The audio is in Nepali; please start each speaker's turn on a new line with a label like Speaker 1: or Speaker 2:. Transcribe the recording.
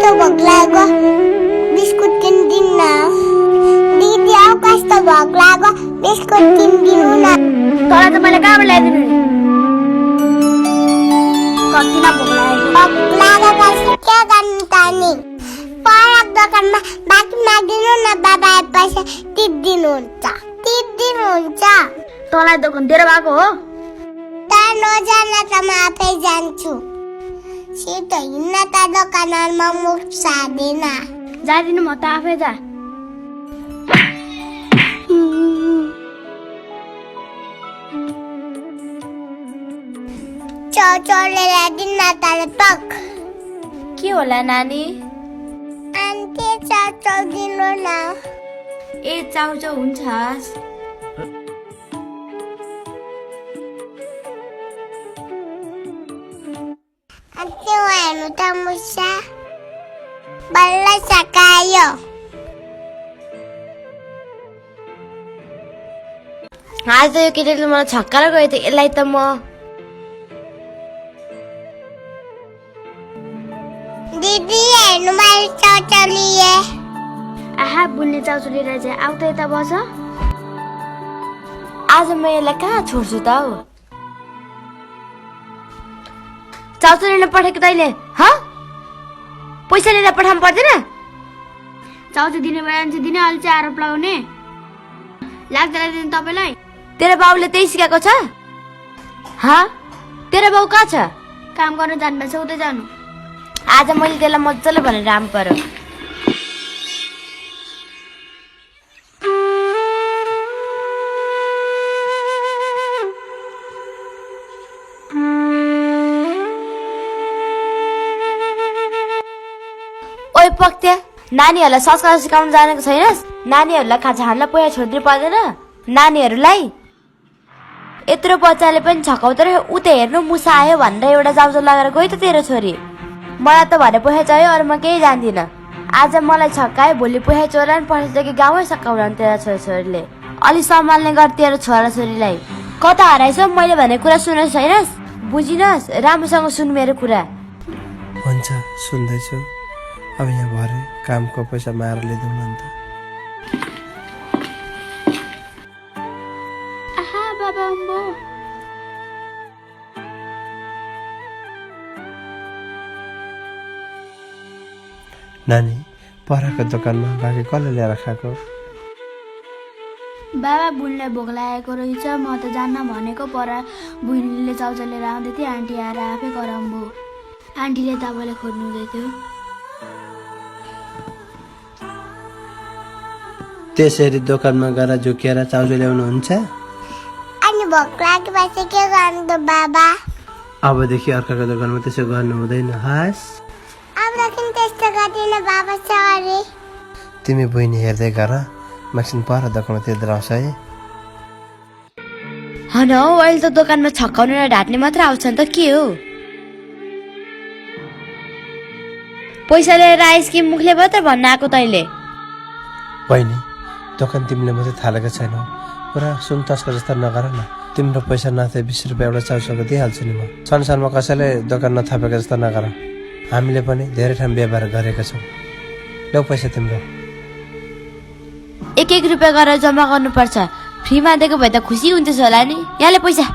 Speaker 1: कस्तो भोक लाग्यो बिस्कुट किनिदिनु न दिदी आऊ कस्तो भोक लाग्यो बिस्कुट किनिदिनु न
Speaker 2: तँलाई त मैले कहाँबाट ल्याइदिनु नि कतिमा भोक
Speaker 1: लागेपछि के गर्नु त नि परक दोकानमा बाँकी मागिदिनु न बाबा पैसा तिर्दिनुहुन्छ
Speaker 2: तँलाई दोकान दिएर भएको हो
Speaker 1: त नजान त म आफै जान्छु छिटो हिँड्न त दोकानमा मुख सार्दैन
Speaker 2: जादिनु म त आफै जा
Speaker 1: चौचौले ल्याइदिनु न त टक
Speaker 2: के होला नानी
Speaker 1: आन्टी चौचौ दिनु न
Speaker 2: ए चाउचाउ हुन्छ
Speaker 1: आन्टी हेर्नु त मुसा बल्ल सकायो
Speaker 2: आज त यो केटीले मलाई छक्काएर गयो त यसलाई त म
Speaker 1: दिदी हेर्नु मैले चौचौ लिए
Speaker 2: आहा बुल्ने चाउचाउ लिएर चाहिँ आउ त यता बस आज म यसलाई कहाँ छोड्छु त हौ चाउचाउ लिन पठाएको तैँले पैसा लिएर पठाउनु पर्दैन चाउचाउ दिने भए भने दिने अलि चाहिँ आरोप लगाउने लाग्दैन तपाईँलाई तेरो बाउले त्यही सिकाएको छ तेरो बाउ कहाँ छ काम गर्न जानुभएछ उतै जानु आज मैले त्यसलाई मजाले भनेर राम पर्यो ओइ पक्त्या नानीहरूलाई संस्कार सिकाउन जानेको छैनस् नानीहरूलाई खाजा खानलाई पोया छोड्नु पर्दैन नानीहरूलाई यत्रो बच्चाले पनि छकाउँदै उता हेर्नु मुसा आयो भनेर एउटा जाउजो लगाएर गयो त तेरो छोरी मलाई त भने पोहे चाहियो अरू म केही जान्दिनँ आज मलाई छक्कायो भोलि पोहे चोरा नि पठाउँछ कि गाउँमै सकाउन तेरो छोरीले अलि सम्हाल्ने गर तेरो छोराछोरीलाई कता हराइछौ मैले भने कुरा सुनेको छैनस् बुझिनस् राम्रोसँग सुन मेरो कुरा
Speaker 3: हुन्छ सुन्दैछु अब यहाँ भरे कामको पैसा मार लिँदैनौँ नि त
Speaker 2: आहा बाबा अम्बो
Speaker 3: नानी परको दोकानमा बाँकी कसले ल्याएर खाएको
Speaker 2: बाबा बुढीलाई भोक लागेको रहेछ म त जान्न भनेको पर बुढीले चाउचाउ लिएर आउँदै थियो आन्टी आएर आफै कराम्बो आन्टीले तपाईँलाई खोज्नु हुँदै थियो
Speaker 3: त्यसरी दोकानमा गएर झुकेर चाउचाउ ल्याउनुहुन्छ
Speaker 1: अनि भोक लागेपछि के गर्नु त बाबा
Speaker 3: अबदेखि अर्काको दोकानमा त्यसो गर्नु हुँदैन हस्
Speaker 1: अबदेखि त्यस्तो गर्दिन बाबा सरी
Speaker 3: तिमी बहिनी हेर्दै गर एकछिन पर दोकानमा तिर्दै आउँछ है
Speaker 2: हन हौ अहिले त दोकानमा छक्काउने र ढाट्ने मात्र आउँछ नि त के हो पैसा लिएर आइस कि मुखले मात्र भन्न आएको तैँले
Speaker 3: बहिनी दोकान तिमीले मात्रै थालेको छैनौ पुरा सुन तस्कर जस्तो नगर न तिम्रो पैसा नाथे 20 रुपियाँ एउटा चाउचाउको दिइहाल्छु नि म संसारमा कसैले दोकान नथापेको जस्तो नगर हामीले पनि धेरै ठाउँ व्यवहार गरेका छौँ ल्याउ पैसा तिम्रो
Speaker 2: 1-1 रुपियाँ गरेर जम्मा गर्नुपर्छ फ्रीमा दिएको भए त खुसी हुन्थ्यो होला नि यहाँले पैसा